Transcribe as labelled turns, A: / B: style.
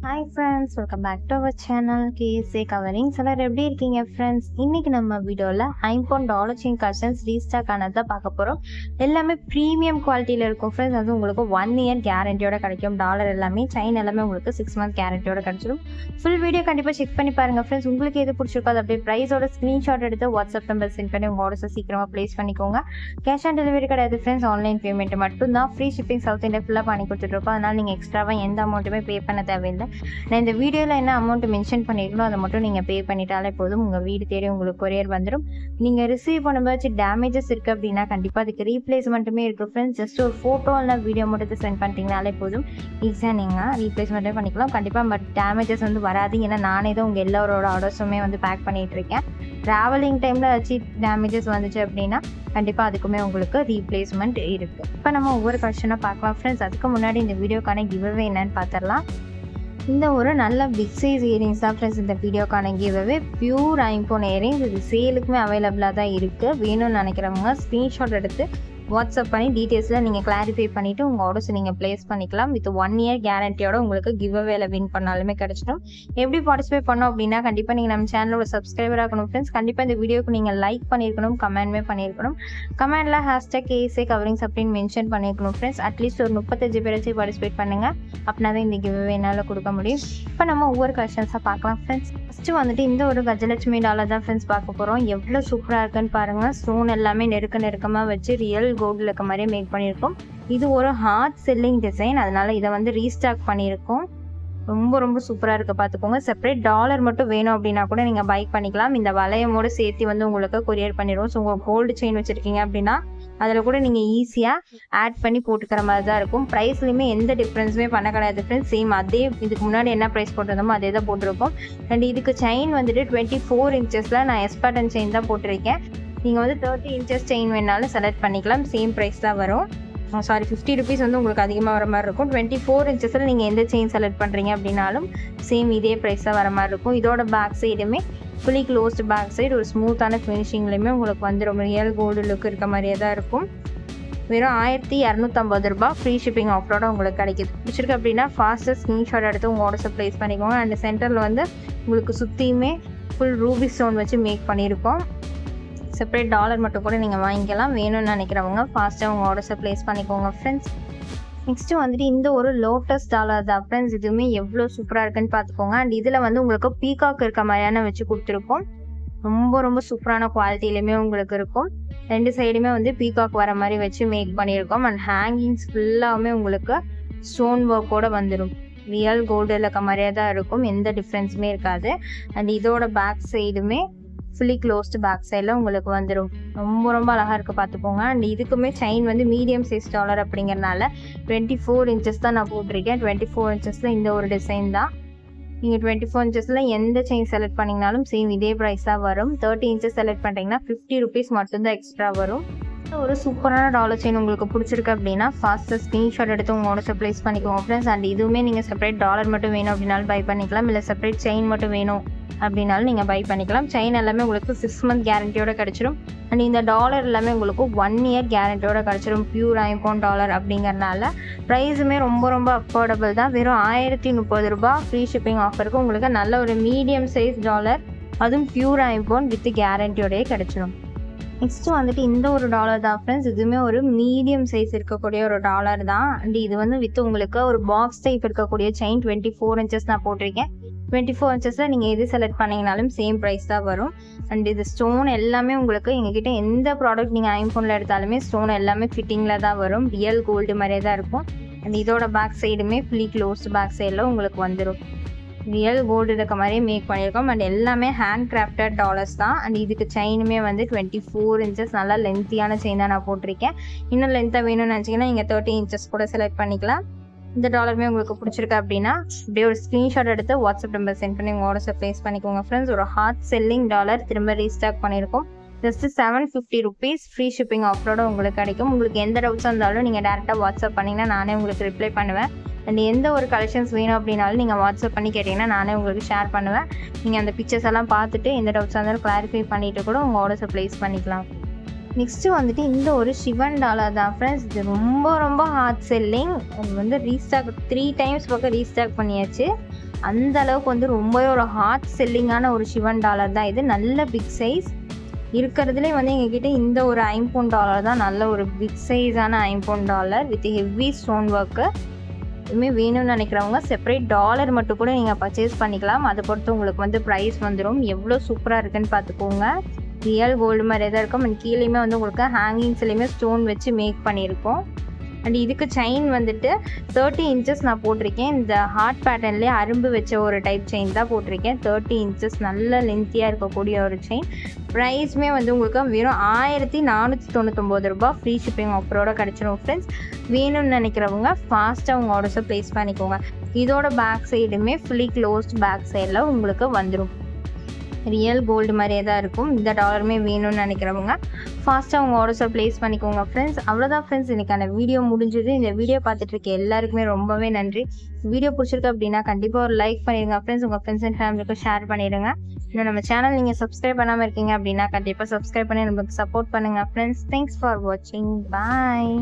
A: Hi friends, welcome back to our channel KSA covering. சிலர் எப்படி இருக்கீங்க ஃப்ரெண்ட்ஸ்? இன்னைக்கு நம்ம வீடியோவில் ஐம்போன் டாலர் செயின் கலெக்ஷன்ஸ் ரீஸ்டாக் ஆனதை பார்க்க போகிறோம். எல்லாமே ப்ரீமியம் குவாலிட்டியில் இருக்கும் ஃப்ரெண்ட்ஸ். அது உங்களுக்கு 1 இயர் கேரண்டியோட கிடைக்கும். டாலர் எல்லாமே செயின் எல்லாமே உங்களுக்கு 6 மந்த் கேரண்டியோட கிடைச்சிடும். ஃபுல் வீடியோ கண்டிப்பாக செக் பண்ணி பாருங்கள் ஃப்ரெண்ட்ஸ். உங்களுக்கு எது பிடிச்சிருக்கோ அது அப்படியே ப்ரைஸோட ஸ்க்ரீன்ஷாட் எடுத்து வாட்ஸ்அப் நம்பர் சென்ட் பண்ணி உங்கள் ஆர்டர்ஸை சீக்கிரமாக ப்ளேஸ் பண்ணிக்கோங்க. கேஷ் ஆன் டெலிவரி கிடையாது ஃப்ரெண்ட்ஸ், ஆன்லைன் பேமெண்ட் மட்டும்தான். ஃப்ரீ ஷிப்பிங் சவுத் இந்தியா ஃபுல்லாக பண்ணி கொடுத்துட்ருக்கோம். அதனால் நீங்கள் எக்ஸ்ட்ராவாக எந்த அமௌண்ட்டுமே பே பண்ண தேவையில்லை. நான் இந்த வீடியோவில் என்ன அமௌண்ட் மென்ஷன் பண்ணியிருக்கணும் அதை மட்டும் நீங்கள் பே பண்ணிட்டாலே போதும். உங்கள் வீடு தேடி உங்களுக்கு கொரியர் வந்துடும். நீங்கள் ரிசீவ் பண்ணும்போது டேமேஜஸ் இருக்குது அப்படின்னா கண்டிப்பாக அதுக்கு ரீப்ளேஸ்மெண்ட்டுமே இருக்குது ஃப்ரெண்ட்ஸ். ஜஸ்ட் ஒரு ஃபோட்டோ இல்லை வீடியோ மட்டும் சென்ட் பண்ணிட்டீங்கனாலே போதும். ஈஸியாக நீங்கள் ரீப்ளேஸ்மெண்ட்டே பண்ணிக்கலாம் கண்டிப்பாக. பட் டேமேஜஸ் வராது. ஏன்னா நானே தான் உங்கள் எல்லாரோட ஆர்டர்ஸுமே பேக் பண்ணிகிட்ருக்கேன். ட்ராவலிங் டைமில் ஏதாச்சும் டேமேஜஸ் வந்துச்சு அப்படின்னா கண்டிப்பாக அதுக்குமே உங்களுக்கு ரீப்ளேஸ்மெண்ட் இருக்குது. இப்போ நம்ம ஒவ்வொரு கொஸ்டினாக பார்க்கலாம் ஃப்ரெண்ட்ஸ். அதுக்கு முன்னாடி இந்த வீடியோக்கான கிவ்அவே என்னன்னு பார்த்துடலாம். இந்த ஒரு நல்ல பிக் சைஸ் இயரிங்ஸ் தான் ஃப்ரெண்ட்ஸ் இந்த வீடியோக்கான கிவ்அவே. Pure ஐம்போன் earrings. இது சேலுக்குமே அவைலபிளாக தான் இருக்குது. வேணும்னு நினைக்கிறவங்க ஸ்க்ரீன்ஷாட் எடுத்து வாட்ஸ்அப் பண்ணி டீட்டெயில்ஸில் நீங்கள் கிளாரிஃபை பண்ணிவிட்டு உங்கள் ஆர்டர்ஸ் நீங்கள் ப்ளேஸ் பண்ணிக்கலாம். வித் 1 இயர் கேரண்டியோட உங்களுக்கு கிவ்அவேல வின் பண்ணாலுமே கிடச்சிடும். எப்படி பார்ட்டிசிபேட் பண்ணோம் அப்படின்னா கண்டிப்பாக நீங்கள் நம்ம சேனலோட சப்ஸ்கிரைபர் ஆகணும் ஃப்ரெண்ட்ஸ். கண்டிப்பாக இந்த வீடியோக்கு நீங்கள் லைக் பண்ணியிருக்கணும், கமெண்ட்மே பண்ணியிருக்கணும். கமெண்டில் ஹேஷ்டாக் கேஎஸ்ஏ கவரிங்ஸ் அப்படின்னு மென்ஷன் பண்ணியிருக்கணும் ஃப்ரெண்ட்ஸ். அட்லீஸ்ட் ஒரு 35 பேராச்சும் பார்ட்டிசிபேட் பண்ணுங்கள். அப்படின்னா தான் இந்த கிவ்அவே என்னால் கொடுக்க முடியும். இப்போ நம்ம ஒவ்வொரு கலெக்ஷன்ஸாக பார்க்கலாம் ஃப்ரெண்ட்ஸ். ஃபஸ்ட்டு இந்த ஒரு கஜலட்சுமி டாலர் தான் ஃப்ரெண்ட்ஸ் பார்க்க போகிறோம். எவ்வளோ சூப்பராக இருக்குன்னு பாருங்கள். ஸ்டோன் எல்லாமே நெருக்கமாக வச்சு ரியல் கோல்டில் இருக்க மாதிரியே மேக் பண்ணியிருக்கோம். இது ஒரு ஹார்ட் செல்லிங் டிசைன், அதனால இதை ரீஸ்டாக் பண்ணியிருக்கோம். ரொம்ப சூப்பராக இருக்குது பார்த்துக்கோங்க. செப்பரேட் டாலர் மட்டும் வேணும் அப்படின்னா கூட நீங்கள் பை பண்ணிக்கலாம். இந்த வளையமோடு சேர்த்து உங்களுக்கு கொரியர் பண்ணிடுவோம். ஸோ உங்கள் கோல்டு செயின் வச்சுருக்கீங்க அப்படின்னா அதில் கூட நீங்கள் ஈஸியாக ஆட் பண்ணி போட்டுக்கிற மாதிரி தான் இருக்கும். ப்ரைஸ்லையுமே எந்த டிஃப்ரென்ஸுமே பண்ண கிடையாது ஃப்ரெண்ட்ஸ். சேம் அதே இதுக்கு முன்னாடி என்ன ப்ரைஸ் போட்டிருந்தோமோ அதே தான் போட்டிருக்கோம். அண்ட் இதுக்கு செயின் 24 இன்ச்சஸில் நான் எஸ்பேட்டன் செயின் தான் போட்டிருக்கேன். நீங்கள் 30 இன்ச்சஸ் செயின் வேணாலும் செலக்ட் பண்ணிக்கலாம். சேம் ப்ரைஸ் தான் வரும். 50 ருபீஸ் உங்களுக்கு அதிகமாக வர மாதிரி இருக்கும். 24 இன்ச்சஸில் நீங்கள் எந்த செயின் செலக்ட் பண்ணுறீங்க அப்படின்னாலும் சேம் இதே ப்ரைஸ் தான் வர மாதிரி இருக்கும். இதோட பேக் சைடுமே ஃபுல்லி க்ளோஸ்டு பேக் சைடு ஒரு ஸ்மூத்தான ஃபினிஷிங்லேயுமே உங்களுக்கு ரொம்ப ரியல் கோல்டு லுக் இருக்க மாதிரியே தான் இருக்கும். வெறும் 1250 ரூபா ஃப்ரீ ஷிப்பிங் ஆஃபரோட உங்களுக்கு கிடைக்கிது. பிடிச்சிருக்கு அப்படின்னா ஃபாஸ்ட்டாக ஸ்க்ரீன்ஷாட் எடுத்து உங்கள் ஆர்டர்ஸை ப்ளேஸ் பண்ணிக்கோங்க. அண்ட் சென்டரில் உங்களுக்கு சுற்றியுமே ஃபுல் ரூபி ஸ்டோன் வச்சு மேக் பண்ணியிருக்கோம். செப்பரேட் டாலர் மட்டும் கூட நீங்கள் வாங்கிக்கலாம். வேணும்னு நினைக்கிறவங்க ஃபாஸ்ட்டாக உங்கள் ஆர்டர்ஸை ப்ளேஸ் பண்ணிக்கோங்க ஃப்ரெண்ட்ஸ். நெக்ஸ்ட்டு இந்த ஒரு லோட்டஸ் டாலர் தான் ஃப்ரெண்ட்ஸ். இதுவுமே எவ்வளோ சூப்பராக இருக்குன்னு பார்த்துக்கோங்க. அண்ட் இதில் உங்களுக்கு பீகாக் இருக்க மாதிரியான வச்சு கொடுத்துருக்கோம். ரொம்ப சூப்பரான குவாலிட்டியிலுமே உங்களுக்கு இருக்கும். 2 சைடுமே பீகாக் வர மாதிரி வச்சு மேக் பண்ணியிருக்கோம். அண்ட் ஹேங்கிங்ஸ் ஃபுல்லாகவுமே உங்களுக்கு ஸ்டோன் ஒர்க்கோட வந்துடும். ரியல் கோல்டு இருக்க மாதிரியே தான் இருக்கும். எந்த டிஃப்ரென்ஸுமே இருக்காது. அண்ட் இதோட பேக் சைடுமே ஃபுல்லி க்ளோஸ்டு பேக் சைடில் உங்களுக்கு வந்துடும். ரொம்ப அழகாக இருக்குது பார்த்துக்கோங்க. அண்ட் இதுக்குமே செயின் மீடியம் சைஸ் டாலர் அப்படிங்கிறனால 24 இன்ச்சஸ் தான் நான் போட்டிருக்கேன். 24 இன்ச்சஸில் இந்த ஒரு டிசைன் தான். நீங்கள் 24 இன்ச்சஸில் எந்த செயின் செலக்ட் பண்ணிங்கனாலும் சேம் இதே ப்ரைஸ் தான் வரும். 30 இன்ச்சஸ் செலக்ட் பண்ணிட்டீங்கன்னா 50 ருபீஸ் மட்டும்தான் எக்ஸ்ட்ரா வரும். ஒரு சூப்பரான டாலர் செயின் உங்களுக்கு பிடிச்சிருக்கு அப்படின்னா ஃபாஸ்ட்டாக ஸ்க்ரீன்ஷாட் எடுத்து உங்கள் ஆர்டர்ஸை ப்ளேஸ் பண்ணிக்கோங்க ஃப்ரெண்ட்ஸ். அண்ட் இதுவுமே நீங்கள் செப்பரேட் டாலர் மட்டும் வேணும் அப்படின்னாலும் பை பண்ணிக்கலாம். இல்லை செப்பரேட் செயின் மட்டும் வேணும் அப்படின்னாலும் நீங்கள் பை பண்ணிக்கலாம். செயின் எல்லாமே உங்களுக்கு 6 மந்த் கேரண்டியோட கிடச்சிடும். அண்ட் இந்த டாலர் எல்லாமே உங்களுக்கு 1 இயர் கேரண்டியோட கிடச்சிடும். பியூர் ஐம்போன் டாலர் அப்படிங்கிறனால ப்ரைஸுமே ரொம்ப அஃபோர்டபுள் தான். வெறும் 1030 ரூபா ஃப்ரீ ஷிப்பிங் ஆஃபருக்கு உங்களுக்கு நல்ல ஒரு மீடியம் சைஸ் டாலர், அதுவும் பியூர் ஐம்போன் வித் கேரண்டியோடய கிடச்சிடும். நெக்ஸ்ட்டு இந்த ஒரு டாலர் தான் ஃப்ரெண்ட்ஸ். இதுவுமே ஒரு மீடியம் சைஸ் இருக்கக்கூடிய ஒரு டாலர் தான். அண்ட் இது வித் உங்களுக்கு ஒரு பாக்ஸ் டைப் இருக்கக்கூடிய செயின் 24 இன்ச்சஸ் நான் போட்டிருக்கேன். 24 இன்ச்சஸில் நீங்கள் எது செலக்ட் பண்ணிங்கனாலும் சேம் ப்ரைஸ் தான் வரும். அண்ட் இது ஸ்டோன் எல்லாமே உங்களுக்கு எங்ககிட்ட எந்த ப்ராடக்ட் நீங்கள் ஐம்போனில் எடுத்தாலுமே ஸ்டோன் எல்லாமே ஃபிட்டிங்கில் தான் வரும். ரியல் கோல்டு மாதிரியே தான் இருக்கும். அண்ட் இதோட பேக் சைடுமே ஃபுல்லி க்ளோஸ்டு பேக் சைடில் உங்களுக்கு வந்துடும். ரியல் கோல்டு இருக்க மாதிரியே மேக் பண்ணியிருக்கோம். அண்ட் எல்லாமே ஹேண்ட் கிராஃப்டட் டாலர்ஸ் தான். அண்ட் இதுக்கு செயினுமே 24 இன்ச்சஸ் நல்லா லென்த்தியான செயின் தான் நான் போட்டிருக்கேன். இன்னும் லென்த்தாக வேணும்னு நினச்சிங்கன்னா நீங்கள் 30 இன்ச்சஸ் கூட செலக்ட் பண்ணிக்கலாம். இந்த டாலருமே உங்களுக்கு பிடிச்சிருக்கு அப்படின்னா அப்படியே ஒரு ஸ்க்ரீன்ஷாட் எடுத்து வாட்ஸ்அப் நம்பர் சென்ட் பண்ணி உங்கள் ஆர்டர்ஸை ப்ளேஸ் பண்ணிக்கோங்க ஃப்ரெண்ட்ஸ். ஒரு ஹார்ட் செல்லிங் டாலர் திரும்ப ரீஸ்டாக் பண்ணியிருக்கோம். ஜஸ்ட் 750 ருபீஸ் ஃப்ரீ ஷிப்பிங் ஆஃபரோட உங்களுக்கு கிடைக்கும். உங்களுக்கு எந்த டவுட்ஸாக இருந்தாலும் நீங்கள் டேரெக்டாக வாட்ஸ்அப் பண்ணிங்கன்னா நானே உங்களுக்கு ரிப்ளை பண்ணுவேன். அண்ட் எந்த ஒரு கலெக்ஷன்ஸ் வேணும் அப்படின்னாலும் நீங்கள் வாட்ஸ்அப் பண்ணி கேட்டிங்கன்னா நானே உங்களுக்கு ஷேர் பண்ணுவேன். நீங்கள் அந்த பிக்சர்ஸ் எல்லாம் பார்த்துட்டு எந்த டவுட்ஸாக இருந்தாலும் கிளாரிஃபை பண்ணிவிட்டு கூட உங்கள் ஆர்டர்ஸை ப்ளேஸ் பண்ணிக்கலாம். நெக்ஸ்ட்டு இந்த ஒரு சிவன் டாலர் தான் ஃப்ரெண்ட்ஸ். இது ரொம்ப ஹார்ட் செல்லிங். அது ரீஸ்டாக் 3 டைம்ஸ் பக்கம் ரீஸ்டாக் பண்ணியாச்சு. அந்த அளவுக்கு வந்து ரொம்பவே ஒரு ஹாட் செல்லிங்கான ஒரு சிவன் டாலர் தான் இது. நல்ல பிக் சைஸ் இருக்கிறதுலே வந்து எங்ககிட்ட இந்த ஒரு $5 தான் நல்ல ஒரு பிக் சைஸான $5 வித் ஹெவி ஸ்டோன் ஒர்க்கு. இதுவுமே வேணும்னு நினைக்கிறவங்க செப்பரேட் டாலர் மட்டும் கூட நீங்கள் பர்ச்சேஸ் பண்ணிக்கலாம். அதை பொறுத்து உங்களுக்கு வந்து ப்ரைஸ் வந்துடும். எவ்வளோ சூப்பராக இருக்குன்னு பார்த்துக்கோங்க. ரியல் கோல்டு மாதிரியே தான் இருக்கும். அண்ட் கீழேயுமே வந்து உங்களுக்கு ஹேங்கிங்ஸ்லேயுமே ஸ்டோன் வச்சு மேக் பண்ணியிருக்கோம். அண்ட் இதுக்கு செயின் வந்துட்டு 30 இன்ச்சஸ் நான் போட்டிருக்கேன். இந்த ஹார்ட் பேட்டர்ன்லேயே அரும்பு வச்ச ஒரு டைப் செயின் தான் போட்டிருக்கேன். 30 இன்ச்சஸ் நல்ல லென்த்தியாக இருக்கக்கூடிய ஒரு செயின். ப்ரைஸுமே வந்து உங்களுக்கு வெறும் $1499 ஃப்ரீ ஷிப்பிங் ஆஃபரோட கிடச்சிரும் ஃப்ரெண்ட்ஸ். வேணும்னு நினைக்கிறவங்க ஃபாஸ்ட்டாக உங்கள் ஆர்டர்ஸை ப்ளேஸ் பண்ணிக்கோங்க. இதோட பேக் சைடுமே ஃபுல்லி க்ளோஸ்ட் பேக் சைடில் உங்களுக்கு வந்துடும். ரியல் கோல்டு மாதிரியே தான் இருக்கும். இந்த டாலருமே வேணும்னு நினைக்கிறவங்க ஃபாஸ்ட்டாக உங்கள் ஆர்டர்ஸை ப்ளேஸ் பண்ணிக்கோங்க ஃப்ரெண்ட்ஸ். அவ்வளோதான் ஃப்ரெண்ட்ஸ், இன்றைக்கான வீடியோ முடிஞ்சது. இந்த வீடியோ பார்த்துட்டு இருக்க எல்லாருக்குமே ரொம்பவே நன்றி. வீடியோ பிடிச்சிருக்கு அப்படின்னா கண்டிப்பாக ஒரு லைக் பண்ணிடுங்க ஃப்ரெண்ட்ஸ். உங்கள் ஃப்ரெண்ட்ஸ் அண்ட் ஃபேமிலிக்கும் ஷேர் பண்ணிடுங்க. இன்னும் நம்ம சேனல் நீங்கள் சப்ஸ்கிரைப் பண்ணாமல் இருக்கீங்க அப்படின்னா கண்டிப்பாக சப்ஸ்கிரைப் பண்ணி நம்மளுக்கு சப்போர்ட் பண்ணுங்கள் ஃப்ரெண்ட்ஸ். தேங்க்ஸ் ஃபார் வாட்சிங். பாய்.